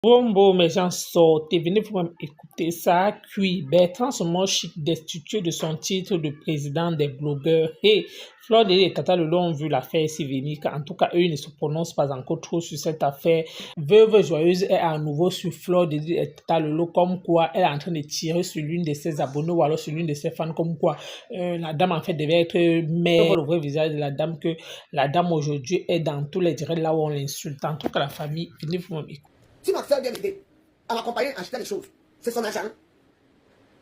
Bombo, mes gens sortez, venez vous même écouter ça. Cuit, Bertrand se montre chic destitué de son titre de président des blogueurs. Et Fleur de et Tata Lelo ont vu l'affaire s'y venir. En tout cas, eux ils ne se prononcent pas encore trop sur cette affaire. Veuve Joyeuse est à nouveau sur Fleur de et Tata Lelo, comme quoi elle est en train de tirer sur l'une de ses abonnés ou alors sur l'une de ses fans, comme quoi la dame en fait devait être mère. Le vrai visage de la dame, que la dame aujourd'hui est dans tous les directs là où on l'insulte. En tout cas, la famille, venez vous même écouter. Si ma soeur vient m'aider à m'accompagner à acheter les choses, c'est son argent.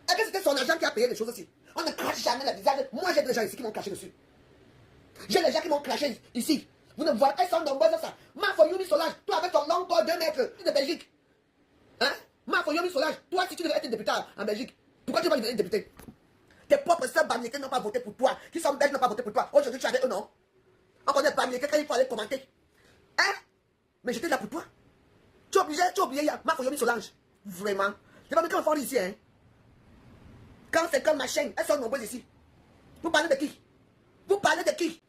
Est-ce que c'était son argent qui a payé les choses aussi? On ne crache jamais le visage. Moi, j'ai des gens ici qui m'ont craché dessus. J'ai des gens qui m'ont craché ici. Vous ne voyez pas, elles sont nombreuses ça. Marfoyomi Solange, toi avec ton long corps 2 mètres de Belgique. Hein? Marfoyomi Solange, toi si tu devais être député en Belgique, pourquoi tu vas devenir député? Tes propres sœurs bamilekés n'ont pas voté pour toi. Qui sont belges n'ont pas voté pour toi. Aujourd'hui, tu es avec eux, non? On connaît bamilekés quand il faut aller commenter. Hein? Mais j'étais là pour toi. Tu es obligé, Marfoyomi Solange. Vraiment. Je vais me faire fort ici, hein. Quand c'est comme ma chaîne, elles sont nombreuses ici. Vous parlez de qui? Vous parlez de qui?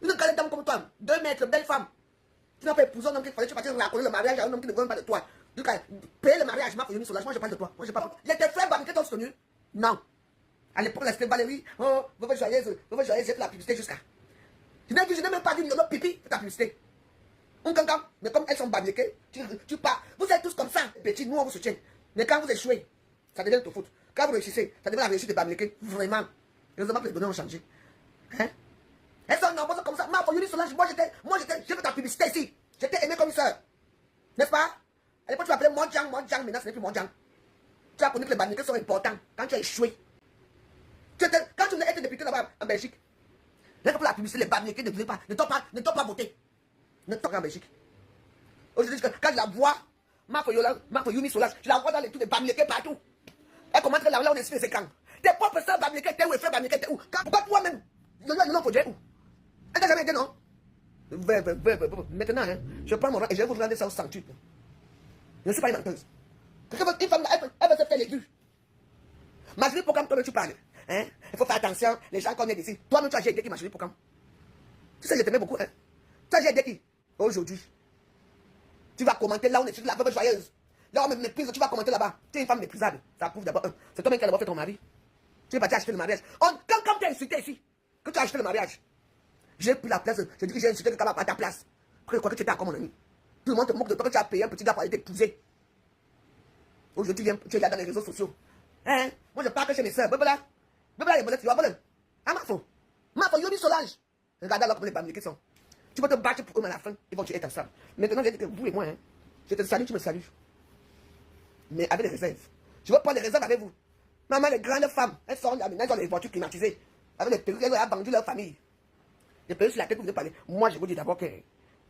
Une grande dame comme toi, 2 mètres, belle femme. Tu n'as pas épousé un homme qu'il fallait, tu partir raconter le mariage à un homme qui ne veut pas de toi. Donc, payer le mariage, Marfoyomi Solange, moi je parle de toi. Moi je parle. Les tes frères Bamileke t'ont soutenu? Non. À l'époque, la Valérie, oh, veuve joyeuse, j'ai fait la publicité jusqu'à. Je n'ai même pas dit l'autre pipi de ta publicité. Un cancan, mais comme elles sont Bamileke, tu pars. Vous êtes tous comme ça, petits, nous on vous soutient. Mais quand vous échouez, ça devient de faute. Quand vous réussissez, ça devient la réussite de Bamileke. Vraiment. Heureusement que les données ont changé. Hein? Elles sont nombreuses comme ça. Marfoyomi Solange, j'ai fait ta publicité ici. J'étais aimé comme une soeur. N'est-ce pas? À l'époque, tu m'appelais Monjang, maintenant ce n'est plus Monjang. Tu as connu que les Bamileke sont importants quand tu as échoué. Quand tu venais être député là-bas en Belgique, là pour la publicité, les Bamileke ne t'ont pas voté. Ne t'ont pas en Belgique. Aujourd'hui, quand je la vois, Marfoyomi Solange, je la vois dans les trucs de Bamileke partout. Elle commence là on est sur les écrans. Tes propres sœurs Bamileke, t'es où? Et frères Bamileke, t'es où? Pourquoi toi-même? Le nom faut dire où? Elle t'a jamais dit non? Maintenant, hein, je prends mon rang et je vais vous rendre ça au centuple. Je ne suis pas une menteuse. Une femme, elle va se faire l'élu. Marjorie Poccam, toi tu parles. Hein? Il faut faire attention, les gens connaissent ici. Toi-même, tu as aidé qui, Marjorie Poccam? Tu sais, je t'aimais beaucoup. Hein? Tu as aidé qui? Aujourd'hui. Tu vas commenter là, on est sur la veuve joyeuse. Là, on me méprise, tu vas commenter là-bas. Tu es une femme méprisable. Ça prouve d'abord, c'est toi-même qui as d'abord fait ton mari. Tu es parti acheter le mariage. Quand tu as insulté ici, que tu as acheté le mariage, j'ai pris la place, je dis que j'ai insulté le cabas à ta place. Après, je crois que tu étais encore mon ami. Tout le monde te moque de toi que tu as payé un petit gars pour aller t'épouser. Aujourd'hui, tu es là dans les réseaux sociaux. Hein? Moi, je parle que chez mes soeurs. Voilà, les bonnettes, tu vois, voilà. Ah, Marfoyomi Solange. Regarde alors comment les Bamileke sont. Tu vas te battre pour eux, mais à la fin, ils vont tuer ta femme. Maintenant, j'ai dit que vous et moi, hein, je te salue, tu me salues. Mais avec des réserves. Je veux prendre des réserves avec vous. Maman, les grandes femmes, elles sont là, maintenant, elles ont les voitures climatisées. Avec les perruques, elles ont vendu leur famille. Les perruques sur la tête que vous parler. Moi, je vous dis d'abord que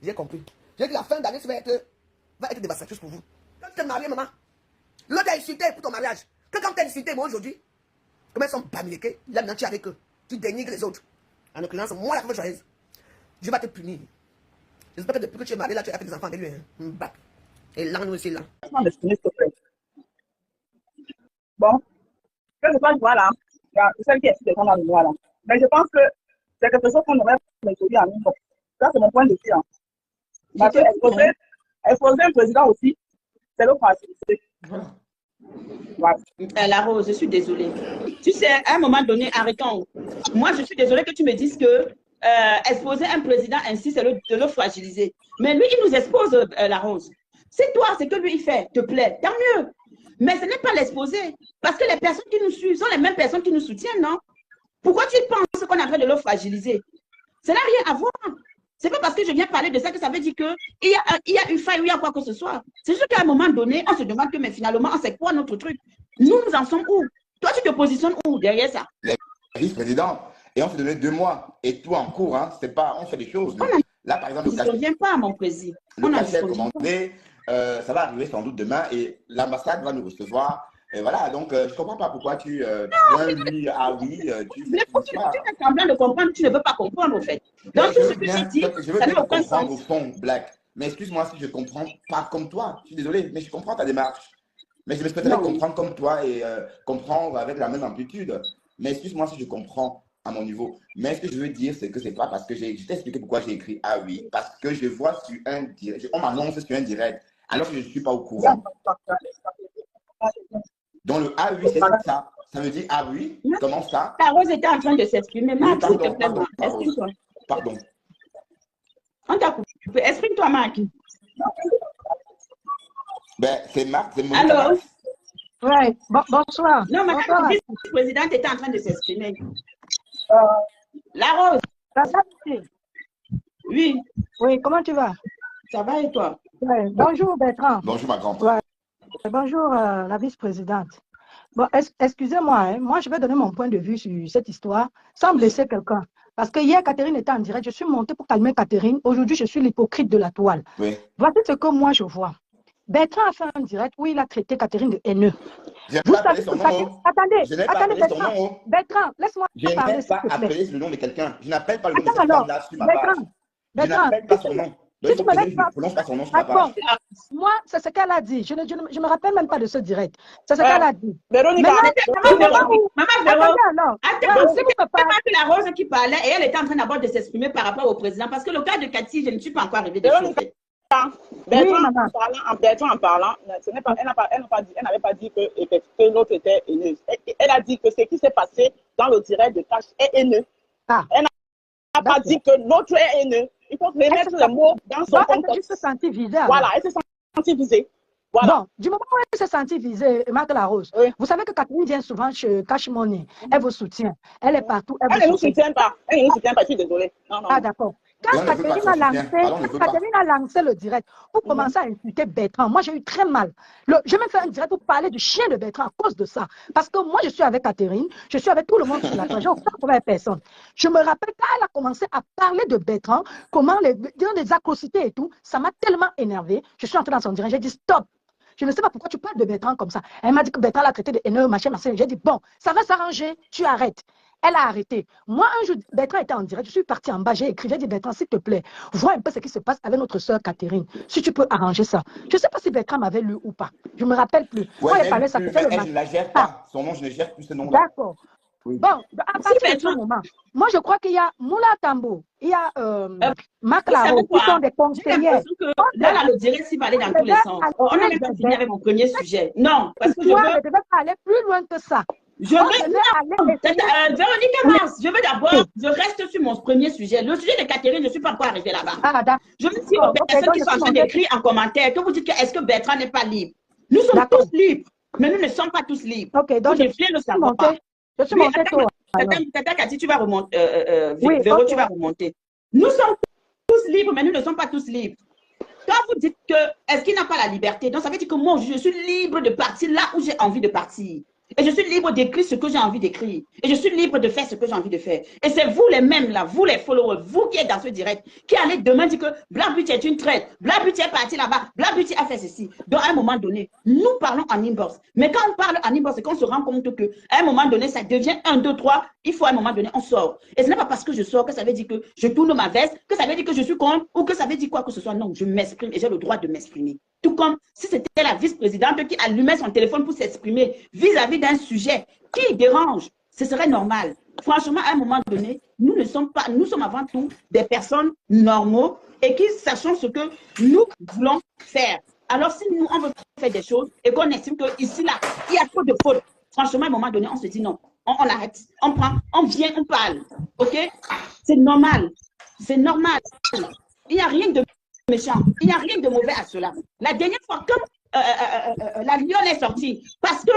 j'ai compris. J'ai dit que la fin d'année, va être dévastatrice pour vous. Quand tu t'es marié, maman, l'autre a insulté pour ton mariage. Quand tu as insulté, moi, aujourd'hui, comme elles sont Bamileke, là, maintenant, tu es avec eux. Tu dénigres les autres. En l'occurrence, moi, la veuve joyeuse, je vais te punir. J'espère que depuis que tu es marié, là, tu as fait des enfants avec lui. Hein. Et là, nous aussi, là. Bon, que je pense, voilà, c'est celle qui est de dans le noir là. Mais je pense que c'est quelque chose qu'on aurait introduit en nous. Ça, c'est mon point de vue. Hein. Parce que exposer un président aussi, c'est le facilité. Voilà. La Rose, je suis désolée. Tu sais, à un moment donné, arrêtons. Moi, je suis désolée que tu me dises que exposer un président ainsi, c'est de le fragiliser. Mais lui, il nous expose, la Rose. C'est toi, c'est que lui, il fait, te plaît, tant mieux. Mais ce n'est pas l'exposer. Parce que les personnes qui nous suivent sont les mêmes personnes qui nous soutiennent, non? Pourquoi tu penses qu'on est en train de le fragiliser? Ça n'a rien à voir. C'est pas parce que je viens parler de ça que ça veut dire qu'il y a une faille ou il y a quoi que ce soit. C'est juste qu'à un moment donné, on se demande que, mais finalement, c'est quoi notre truc? Nous en sommes où? Toi, tu te positionnes où derrière ça? Vice-président. Et on s'est donné 2 mois. Et tout en cours, hein. C'est pas, on fait des choses. Là, par exemple, on ne revient pas, mon président. Le cachet est commandé. Ça va arriver sans doute demain. Et l'ambassade va nous recevoir. Et voilà, donc je ne comprends pas pourquoi tu lui, ah oui, tu fais tout ça. Tu fais semblant de comprendre, tu ne veux pas comprendre, au fait. Donc, tout ce que tu dis, je veux bien comprendre au fond, Black. Mais excuse-moi si je ne comprends pas comme toi. Je suis désolé, mais je comprends ta démarche. Mais je me souhaiterais comprendre comme toi et comprendre avec la même amplitude. Mais excuse-moi si je comprends à mon niveau. Mais ce que je veux dire, c'est que ce n'est pas parce que je t'ai expliqué pourquoi j'ai écrit ah oui. Parce que je vois sur un direct, on m'annonce sur un direct. alors que je ne suis pas au courant. Dans le ah oui, c'est ça. Ça veut dire ah oui, comment ça? La Rose était en train de s'exprimer. Oui, Marc, s'il te pardon, plaît, pardon, pardon. exprime-toi. Pardon. On t'a coupé. Exprime-toi, Marc. Ben, c'est Marc, c'est Monica. Allô? Ouais, bonsoir. Non, madame Bonsoir. la vice-présidente était en train de s'exprimer. Euh, La Rose, ça va, ici? oui, Oui, comment tu vas? ça va et toi? Ouais, bonjour Bertrand. Bonjour ma grande. Ouais, bonjour la vice-présidente. Bon, excusez-moi, hein, moi je vais donner mon point de vue sur cette histoire sans blesser quelqu'un. Parce que hier, Catherine était en direct, je suis montée pour calmer Catherine. Aujourd'hui, je suis l'hypocrite de la toile. Oui. Voici ce que moi je vois. Bertrand a fait un direct où il a traité Catherine de haineux. Je n'ai Vous pas savez appelé son que nom. Catherine... Attendez, Je n'ai pas attendez, appelé son Bertrand. nom. Bertrand, laisse-moi Je n'ai parler, même s'il pas te plaît. appelé le nom de quelqu'un. Je n'appelle pas le nom de Attends cette alors, femme-là sur ma page. Bertrand, Je Bertrand, n'appelle pas son nom. Donc, si il faut tu me que je laisses ne pas... prononce pas son nom sur ma Ah page. bon, moi, c'est ce qu'elle a dit. Je me rappelle même pas de ce direct. C'est ce qu'elle a dit. Véronica, Maintenant, Maman au moment où... Véro, Attendez alors. attends, Si vous me c'était parlez... la Rose qui parlait et elle était en train d'abord de s'exprimer par rapport au président. Parce que le cas de Cathy, je ne suis pas encore arrivée de Véronica, chauffer. Bertrand, Oui, maman. Bertrand en parlant, elle n'avait pas dit que l'autre était haineuse. Elle a dit que ce qui s'est passé dans le direct de Cash est haineux. Ah, Elle n'a pas dit que l'autre est haineux. Il faut remettre les mots dans son donc, elle s'est contexte. juste sentie visée. alors. Voilà, elle s'est sentie visée. Voilà. Bon, du moment où elle s'est sentie visée, Marc Larose, Oui. vous savez que Catherine vient souvent chez Cash Money. Elle vous soutient. Elle est partout. Elle Elle ne vous nous soutient. soutient pas. Elle ne nous soutient pas. Je suis désolée. Non, non. Ah, d'accord. Quand Pardon, ne veut pas Catherine son a soutien. lancé, Pardon, ne veut pas. Catherine a lancé le direct pour commencer à insulter Bertrand, moi j'ai eu très mal. J'ai même fait un direct pour parler du chien de Bertrand à cause de ça. Parce que moi je suis avec Catherine, je suis avec tout le monde sur la page, j'ai aucun problème avec personne. Je me rappelle quand elle a commencé à parler de Bertrand, comment dans des atrocités et tout, ça m'a tellement énervé. Je suis entrée dans son direct, j'ai dit stop. Je ne sais pas pourquoi tu parles de Bertrand comme ça. Elle m'a dit que Bertrand l'a traité de haineux, machin. J'ai dit bon, ça va s'arranger, tu arrêtes. Elle a arrêté. Moi, un jour, Bertrand était en direct. Je suis partie en bas, j'ai écrit, j'ai dit Bertrand, s'il te plaît, vois un peu ce qui se passe avec notre soeur Catherine. Si tu peux arranger ça. Je ne sais pas si Bertrand m'avait lu ou pas. Je ne me rappelle plus. Quand il parlait, ça c'était le Elle, je matin. ne la gère pas. Son nom, je ne gère plus ce nom-là. D'accord. Oui. Bon, à partir de ce moment, moi je crois qu'il y a Moula Tambo, il y a Marc Vous savez Laro, qui quoi? sont des J'ai conseillers. l'impression que là, le direct, s'il va aller dans tous les sens. On a même pas fini avec mon premier sujet. Non, parce que je Toi, veux. ne devais pas aller plus loin que ça. Je On veux. devait aller essayer- Véronique Mars, je veux d'abord. Je reste sur mon premier sujet. Le sujet de Catherine, je ne suis pas encore arrivée là-bas. Ah, d'accord. Je veux dire aux Ok, personnes donc qui je sont en suis train montée. d'écrire en commentaire que vous dites que est-ce que Bertrand n'est pas libre? Nous sommes D'accord. tous libres, mais nous ne sommes pas tous libres. Ok, donc Vous je devriez le suis savoir. montée. Je suis Oui, montée tôt. alors. Tata Cathy, tu vas remonter. Oui, Véro, ok. tu vas remonter. Nous sommes tous libres, mais nous ne sommes pas tous libres. Quand vous dites que est-ce qu'il n'a pas la liberté, donc ça veut dire que moi, je suis libre de partir là où j'ai envie de partir. Et je suis libre d'écrire ce que j'ai envie d'écrire. Et je suis libre de faire ce que j'ai envie de faire. Et c'est vous les mêmes là, vous les followers, vous qui êtes dans ce direct, qui allez demain dire que Blabuti est une traite, Blabuti est parti là-bas, Blabuti a fait ceci. Donc à un moment donné, nous parlons en inbox. Mais quand on parle en inbox, c'est qu'on se rend compte qu'à un moment donné, ça devient 1, 2, 3. Il faut à un moment donné, on sort. Et ce n'est pas parce que je sors que ça veut dire que je tourne ma veste, que ça veut dire que je suis contre ou que ça veut dire quoi que ce soit. Non, je m'exprime et j'ai le droit de m'exprimer. Tout comme si c'était la vice-présidente qui allumait son téléphone pour s'exprimer vis-à-vis d'un sujet qui dérange, ce serait normal. Franchement, à un moment donné, nous ne sommes pas, nous sommes avant tout des personnes normaux et qui sachons ce que nous voulons faire. Alors, si nous, on veut faire des choses et qu'on estime qu'ici, là, il y a trop de fautes, franchement, à un moment donné, on se dit non, on arrête, on prend, on vient, on parle. OK? C'est normal. C'est normal. Il n'y a rien de méchant. Il n'y a rien de mauvais à cela. La dernière fois, comme la Lyon est sortie, parce que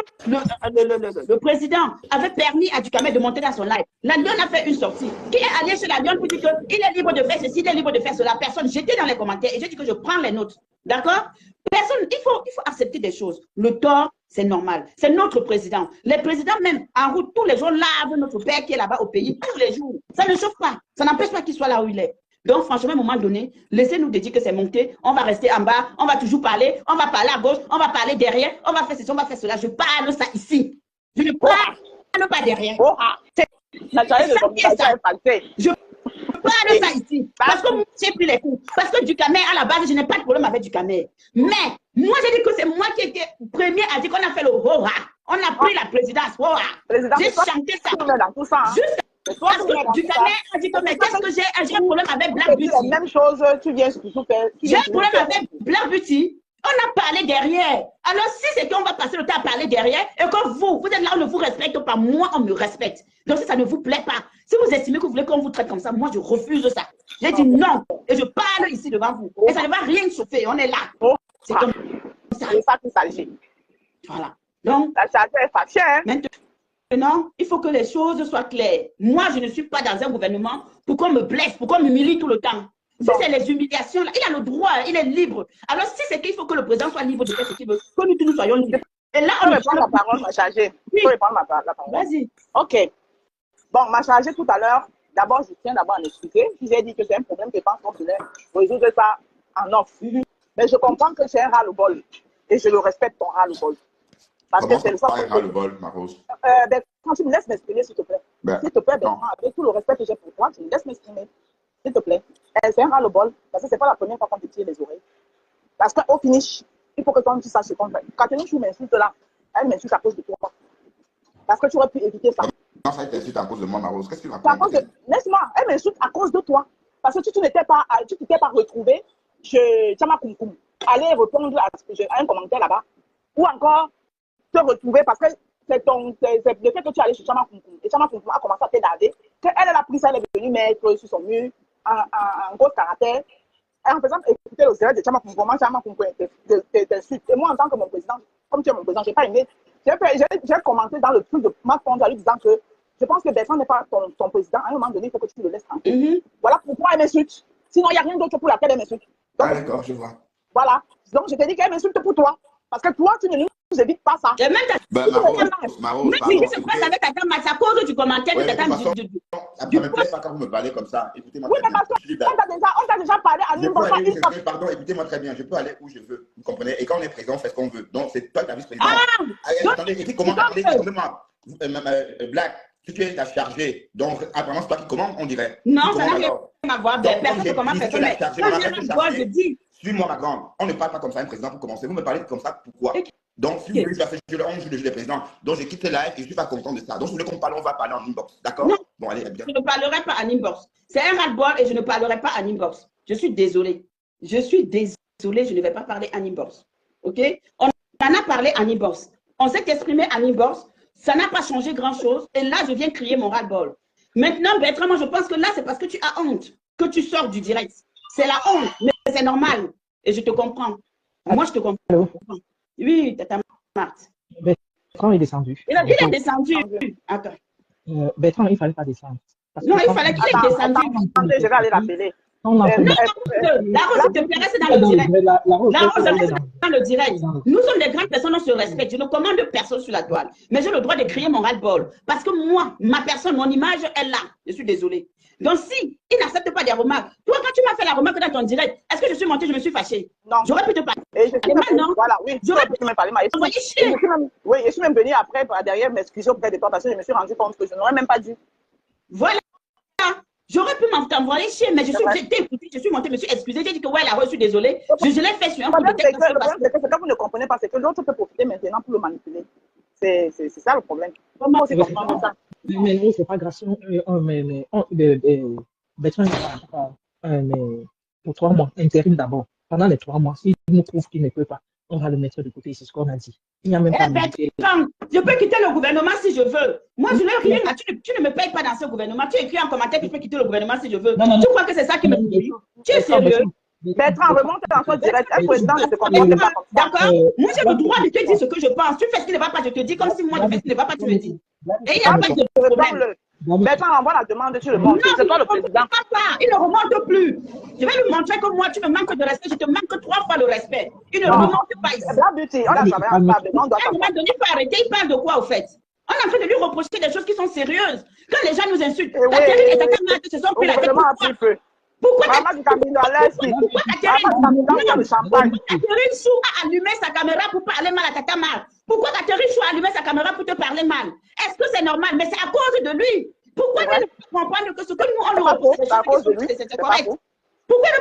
le président avait permis à Ducamel de monter dans son live. La Lyon a fait une sortie. Qui est allé chez la Lyon pour dire qu'il est libre de faire ceci, il est libre de faire cela? Personne. J'étais dans les commentaires et j'ai dit que je prends les notes. D'accord? Personne. Il faut accepter des choses. Le tort, c'est normal. C'est notre président. Les présidents même, en route, tous les jours, lavent notre père qui est là-bas au pays, tous les jours. Ça ne chauffe pas. Ça n'empêche pas qu'il soit là où il est. Donc, franchement, à un moment donné, laissez-nous dire que c'est monté, on va rester en bas, on va toujours parler, on va parler à gauche, on va parler derrière, on va faire ceci, on va faire cela. Je parle ça ici. Je ne parle pas derrière. Oh, ah. La charrette de communication est passée. Je parle ça ici. Parce que moi, j'ai pris les coups. Parce que Ducamel, à la base, je n'ai pas de problème avec Ducamel. Mais, moi, j'ai dit que c'est moi qui étais premier à dire qu'on a fait le Hora. On a pris la présidence. Hora. J'ai chanté ça. Tout ça, hein. Juste parce que Ducamel a dit que, mais qu'est-ce que j'ai un problème avec Black Beauty. La même chose, tu viens surtout faire. J'ai un problème avec Black Beauty. On a parlé derrière. Alors, si c'est qu'on va passer le temps à parler derrière et que vous êtes là, on ne vous respecte pas, moi, on me respecte. Donc, si ça ne vous plaît pas, si vous estimez que vous voulez qu'on vous traite comme ça, moi, je refuse ça. J'ai dit non. Et je parle ici devant vous. Et ça ne va rien chauffer. On est là. C'est comme ça. C'est ça qui s'agit. Voilà. Donc, La chargée est fâchée. Hein? maintenant, il faut que les choses soient claires. Moi, je ne suis pas dans un gouvernement pour qu'on me blesse, pour qu'on m'humilie tout le temps. Si c'est les humiliations, là, il a le droit, il est libre. Alors, si c'est qu'il faut que le président soit libre de faire ce qu'il veut, que nous tous nous soyons libres. Et là, on peut prendre la parole, ma chargée. Oui. Je peux prendre la parole. Vas-y. OK. Bon, ma chargée tout à l'heure, d'abord, je tiens d'abord à m'expliquer. Si j'ai dit que c'est un problème, je pense qu'on peut résoudre ça en off. Mais je comprends que c'est un ras-le-bol. Et je le respecte, ton ras-le-bol. Parce que c'est le pas un ras-le-bol, ma Rose. Quand tu me laisses m'exprimer, s'il te plaît. S'il te plaît, avec tout le respect que j'ai pour toi, tu me laisses m'exprimer. S'il te plaît. C'est un ras-le-bol, parce que ce n'est pas la première fois qu'on te tire les oreilles. Parce qu'au finish, il faut que toi, tu saches ce qu'on fait. Quand tu m'insultes là, elle m'insulte à cause de toi. Parce que tu aurais pu éviter ça. Non, ça t'insulte à cause de moi, ma Rose. Qu'est-ce que tu racontes? Laisse-moi, elle m'insulte à cause de toi. Parce que tu t'étais pas retrouvé chez Tchama Koum. Aller répondre à un commentaire là-bas. Ou encore te retrouver parce que c'est le fait que tu es allé chez Tchama Koum. Et Tchama Koum a commencé à t'énerver. Elle a pris ça, elle est venue mettre sur son mur en gros caractère. Et en faisant écouter le direct de Tchama Koum, comment Tchama Koum t'insulte. Et moi, en tant que mon président, comme tu es mon président, je n'ai pas aimé. J'ai commenté dans le truc de ma fond en lui disant que je pense que Bertrand n'est pas ton président. À un moment donné, il faut que tu le laisses tranquille. Voilà pourquoi elle m'insulte. Sinon, il n'y a rien d'autre pour laquelle elle m'insulte. D'accord, je vois. Voilà. Donc, je te dis qu'elle m'insulte pour toi. Parce que toi, tu ne nous évites pas ça. Et même ma Rose, si je se passe avec ta dame, c'est à cause du commentaire de ta dame. Ça ne me plaît pas quand vous me parlez comme ça. Écoutez-moi très bien. On t'a déjà parlé à nous. Pardon, écoutez-moi très bien. Je peux aller où je veux. Vous comprenez? Et quand on est présent, on fait ce qu'on veut. Donc, c'est toi, ta vice-présidente. Attendez, excusez-moi. Black, si tu es la chargée, donc apparemment, c'est toi qui commande, on dirait. Non, ça n'a rien à voir. Personne ne commande, personne. Je dis. Suis-moi, ma grande. On ne parle pas comme ça, un président, pour commencer. Vous me parlez comme ça, pourquoi? Donc, si vous voulez faire ce jeu-là, on joue le jeu des présidents. Donc, j'ai quitté live et je ne suis pas content de ça. Donc, si vous voulez qu'on parle, on va parler en inbox. D'accord? Bon, allez, bien. Je ne parlerai pas en inbox. C'est un ras-le-bol et je ne parlerai pas en inbox. Je suis désolée. Je suis désolée, je ne vais pas parler en inbox. OK? On en a parlé en inbox. On s'est exprimé en inbox. Ça n'a pas changé grand-chose. Et là, je viens crier mon ras-le-bol. Maintenant, Bertrand, moi, je pense que là, c'est parce que tu as honte que tu sors du direct. C'est la honte, mais c'est normal. Et je te comprends. Moi, je te comprends. Allô? Oui, Tata Marthe. Bertrand est descendu. Il est descendu. Attends. Bertrand, il ne fallait pas descendre. Non, il fallait qu'il est descendu. Je vais aller l'appeler. Non, la Rose, s'il te plaît, c'est dans le direct. La Rose, c'est dans le direct. Nous sommes des grandes personnes, on se respecte. Je ne commande personne sur la toile. Mais j'ai le droit de crier mon ras-le-bol. Parce que moi, ma personne, mon image est là. Je suis désolée. Donc, si il n'accepte pas des remarques, toi, quand tu m'as fait la remarque dans ton direct, est-ce que je suis montée, je me suis fâchée? Non. J'aurais pu te parler. Et maintenant, voilà, oui, j'aurais pu me parler. Oui, je suis même venue après, derrière, m'excuser auprès de toi parce que je me suis rendu compte que je n'aurais même pas dû. Voilà. J'aurais pu t'envoyer chier, mais j'ai écouté, je suis montée, je me suis excusée, j'ai dit que ouais, la Rose, je suis désolée. Je l'ai fait sur un coup de tête. Le problème, c'est que vous ne comprenez pas, c'est que l'autre peut profiter maintenant pour le manipuler. C'est ça le problème. Comment aussi comprendre ça? Mais non, c'est pas grâce. Bertrand, pour 3 mois, intérim d'abord. Pendant les 3 mois, s'il nous prouve qu'il ne peut pas, on va le mettre de côté, c'est ce qu'on a dit. Il n'y a même pas je peux quitter le gouvernement si je veux. Moi, je n'ai rien à tu ne me payes pas dans ce gouvernement. Tu écris en commentaire que je peux quitter le gouvernement si je veux. Tu crois que c'est ça qui me dit? Tu es sérieux? Bertrand, remonte dans son direct. Un président ne se comporte pas comme ça. D'accord? Moi, j'ai le droit de te dire ce que je pense. Tu fais ce qui ne va pas, je te dis. Comme si moi, je fais ce qui ne va pas, tu me dis. Et il n'y a pas de problème. Bertrand envoie la demande, tu le montres. C'est toi le président. Il ne remonte plus. Je vais lui montrer que moi, tu me manques de respect. Je te manque 3 fois le respect. Il ne remonte pas ici. La beauté, on a travaillé ensemble. À un moment donné, il faut arrêter. Il parle de quoi, au fait? On est en train de lui reprocher des choses qui sont sérieuses. Quand les gens nous insultent, Catherine et ta camarade se sont pris la tête. Pourquoi Catherine Chou a allumé sa caméra pour parler mal à ta camarade? Pourquoi Catherine Chou a allumé sa caméra pour te parler mal? Est-ce que c'est normal? Mais c'est à cause de lui. Pourquoi ne pas comprendre que ce que nous on lui reproche, c'est correct? Pourquoi ne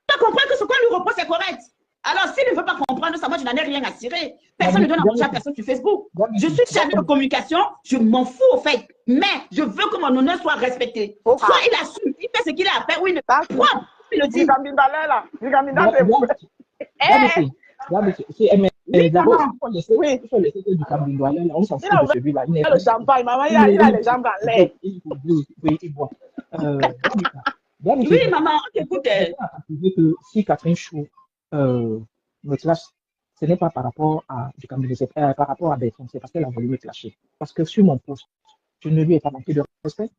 pas comprendre que ce qu'on lui reproche, c'est correct? Alors, s'il ne veut pas comprendre ça, moi, je n'en ai rien à cirer. Personne ne donne à manger à personne sur Facebook. Je suis chargée de communication, je m'en fous, au fait. Mais je veux que mon honneur soit respecté. Soit il assume, il fait ce qu'il a à faire, ou il ne peut pas. Il le dit. Oui, d'abord, maman. Oui. il faut laisser du Cameroun. On s'en Il fout a de ouvert celui-là. Il n'est le pas. champagne, maman, il a les jambes en l'air. Il boit. Oui, Je maman, on t'écoute. tiens à préciser que si Catherine Chou me clash, ce n'est pas par rapport à du Cameroun, c'est par rapport à Bertrand, c'est parce qu'elle a voulu me clasher. Parce que sur mon poste, je ne lui ai pas manqué de respect,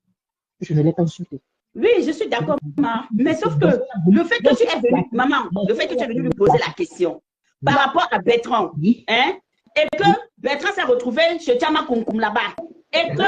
je ne l'ai pas insulté. Oui, je suis d'accord, maman. Mais sauf que le fait que tu es venu, maman, le fait que tu es venu lui poser la question par rapport à Bertrand, Oui, hein, et que Bertrand s'est retrouvé chez Tchama Kunkum là-bas, et que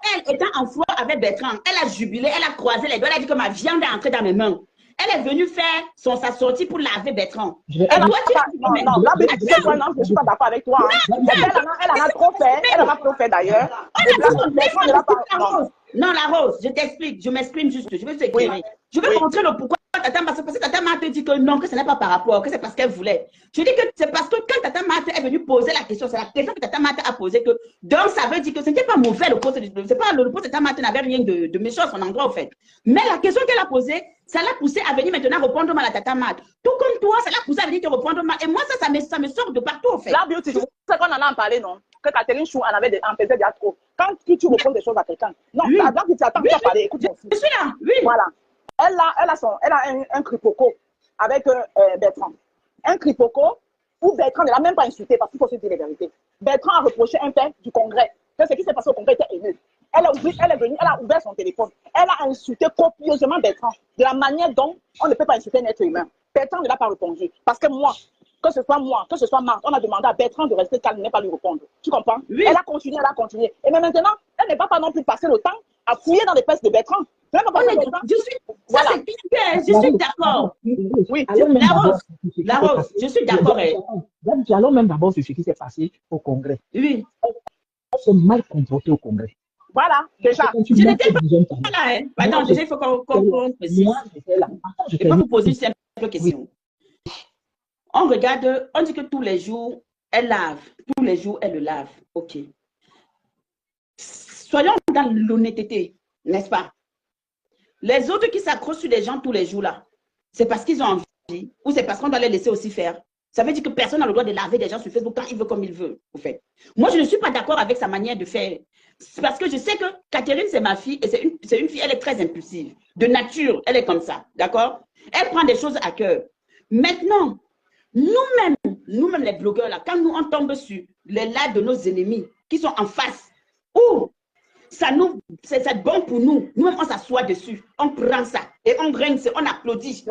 elle étant en fleur avec Bertrand, elle a jubilé, elle a croisé les doigts, elle a dit que ma viande est entrée dans mes mains. Elle est venue faire sa sortie pour laver Bertrand. je vais- Elle Toi, tu a pas, non, non, là, tu sais quoi, non, je ne suis pas d'accord avec toi. Hein. Elle en a trop fait, elle en a trop fait d'ailleurs. Et Bertrand ne l'a pas. Non, Non, la Rose, je t'explique, je m'exprime juste, je vais t'éclairer. oui, Je vais oui. montrer le pourquoi Tata Marthe, parce que Tata Marthe dit que non, que ce n'est pas par rapport, que c'est parce qu'elle voulait. Je dis que c'est parce que quand Tata Marthe est venue poser la question, c'est la question que Tata Marthe a posée, que donc ça veut dire que ce n'était pas mauvais le poste, c'est pas le poste de Tata Marthe n'avait rien de méchant à son endroit au fait. Mais la question qu'elle a posée, ça l'a poussé à venir maintenant répondre mal à Tata Marthe. Tout comme toi, ça l'a poussé à venir te répondre mal. Et moi, ça me sort de partout au fait. La beauty, tu sais qu'on en a parlé, non? Que Catherine Chou en faisait déjà trop. Quand tu réponds des choses à quelqu'un, non, Oui. là, tu attends, tu as parlé, écoute mon fils. Je suis là, oui. Voilà. Elle a un cripoco avec Bertrand. Un cripoco où Bertrand ne l'a même pas insulté parce qu'il faut se dire la vérité. Bertrand a reproché un fait du Congrès. Que ce qui s'est passé au Congrès était haineux. Elle est venue, elle a ouvert son téléphone. Elle a insulté copieusement Bertrand de la manière dont on ne peut pas insulter un être humain. Bertrand ne l'a pas répondu. Parce que moi, que ce soit Marthe, on a demandé à Bertrand de rester calme, ne pas lui répondre. Tu comprends? Oui. Elle a continué. Et mais maintenant, elle ne va pas non plus passer le temps à fouiller dans les fesses de Bertrand. Elle va pas passer le temps. Ça c'est clair, je suis d'accord. Oui. La Rose, je suis d'accord. Allons même d'abord sur ce qui s'est passé au Congrès. Oui. On s'est mal comporté au Congrès. Voilà, déjà. Je n'étais pas là. Hein. Attends, déjà, il faut qu'on précise. Moi, j'étais là. Je vais vous poser une simple question. On regarde, on dit que tous les jours, elle lave. Tous les jours, elle le lave. OK. Soyons dans l'honnêteté, n'est-ce pas? Les autres qui s'accrochent sur les gens tous les jours là, c'est parce qu'ils ont envie ou c'est parce qu'on doit les laisser aussi faire. Ça veut dire que personne n'a le droit de laver des gens sur Facebook quand il veut comme il veut, au fait. Moi, je ne suis pas d'accord avec sa manière de faire. C'est parce que je sais que Catherine, c'est ma fille et c'est une fille, elle est très impulsive. De nature, elle est comme ça, d'accord? Elle prend des choses à cœur. Maintenant, nous-mêmes les blogueurs là, quand nous on tombe sur les lives de nos ennemis qui sont en face, ou c'est bon pour nous. Nous-mêmes, on s'assoit dessus. On prend ça et on grince, on applaudit.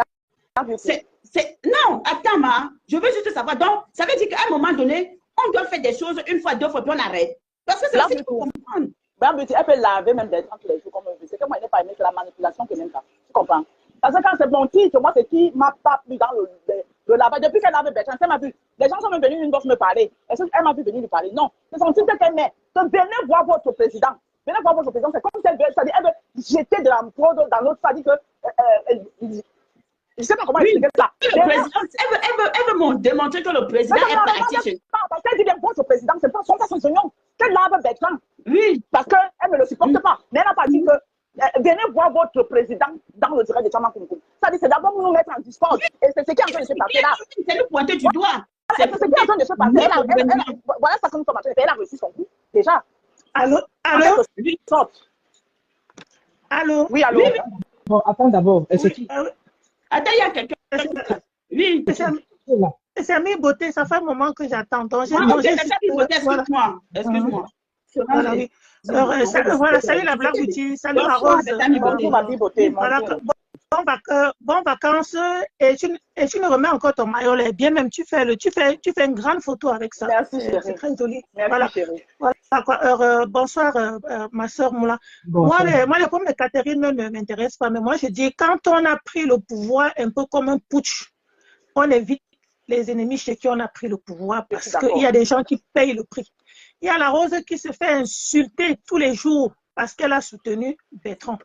Non, attends, je veux juste savoir. Donc, ça veut dire qu'à un moment donné, on doit faire des choses une fois, deux fois, puis on arrête. Parce que c'est aussi pour comprendre. Elle peut laver même des gens tous les jours comme elle veut. C'est que moi, elle n'est pas aimée, c'est la manipulation que même ça. Tu comprends? Parce que quand c'est mon titre, moi, c'est qui m'a pas plu dans le lavage. Depuis qu'elle avait Bertrand, elle m'a vu. Les gens sont même venus une fois me parler. Est-ce qu'elle m'a vu venir lui parler? Non. C'est son titre qu'elle met. Donc, venez voir votre président. Venez voir votre président. C'est comme si elle veut jeter de la poudre dans l'autre. Ça dit que. Je ne sais pas comment expliquer ça. Elle veut démontrer que le président est parti chez. Parce qu'elle dit bien votre président, c'est pas son nom. Qu'elle lave Bertrand. Oui. Parce qu'elle ne le supporte pas. Mais elle n'a pas dit que. Venez voir votre président dans le direct de Tchama Kunkum. Ça dit, c'est d'abord pour nous mettre en discord. Et c'est ce qui est en train de se passer là. C'est nous pointer du doigt. C'est ce qui est en train de se passer. Voilà ça que nous sommes en train de faire. Elle a reçu son coup. Déjà. Allô? Allô? Oui, allô? Bon, attends d'abord. Attends, il y a quelqu'un. Oui. C'est Ami Beauté, ça fait un moment que j'attends. Donc, excuse-moi. Excuse-moi. Voilà, oui. Voilà, salut la Black Beauty, salut la Rose. Bon vacances et tu me remets encore ton maillot là. Bien même, tu fais une grande photo avec ça. Merci, c'est très joli. Merci, voilà. Bonsoir, ma soeur Moula. Moi, le problème de Catherine ne m'intéresse pas, mais moi je dis quand on a pris le pouvoir un peu comme un putsch, on évite les ennemis chez qui on a pris le pouvoir parce qu'il y a des gens qui payent le prix. Il y a la Rose qui se fait insulter tous les jours parce qu'elle a soutenu Bertrand.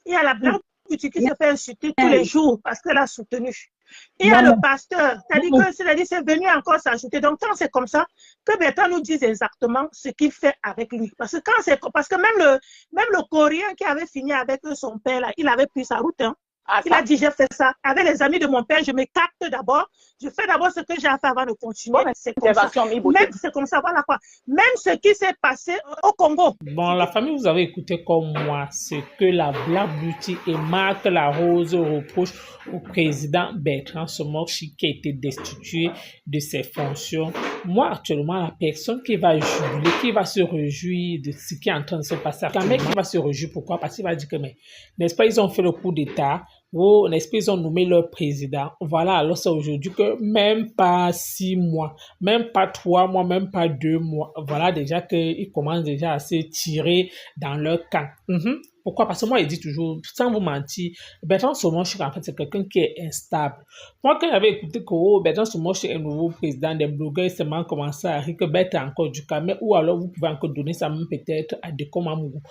Il y a la Black Beauty qui se fait insulter tous les jours parce qu'elle a soutenu. Il y a le pasteur, c'est-à-dire c'est venu encore s'ajouter. Donc quand c'est comme ça, que Bertrand nous dise exactement ce qu'il fait avec lui. Parce que même le Coréen qui avait fini avec son père, là, il avait pris sa route. Hein. Ah, Il a ça. dit, j'ai fait ça. Avec les amis de mon père, je me capte d'abord. Je fais d'abord ce que j'ai à faire avant de continuer. Bonne C'est comme ça. intervention, mi beauté. Même c'est comme ça, voilà quoi. Même ce qui s'est passé au Congo. Bon, la famille, vous avez écouté comme moi ce que la Black Beauty et Marc Larose reprochent au président Bertrand Somorchi qui a été destitué de ses fonctions. Moi, actuellement, la personne qui va jubiler, qui va se réjouir de ce qui est en train de se passer, quand même, qui va se réjouir, pourquoi? Parce qu'il va dire que, mais, n'est-ce pas, ils ont fait le coup d'État, oh, n'est-ce pas, ils ont nommé leur président. Voilà, alors c'est aujourd'hui que même pas 6 mois, même pas 3 mois, même pas 2 mois, voilà déjà qu'ils commencent déjà à se tirer dans leur camp. Pourquoi? Parce que moi, il dit toujours, sans vous mentir, Bertrand Somochi, en fait, c'est quelqu'un qui est instable. Moi, quand j'avais écouté que oh, Bertrand Somochi est le nouveau président des blogueurs, il seulement commencé à rire que Bertrand encore du camp, ou alors vous pouvez encore donner ça même peut-être à Deco Mamougou.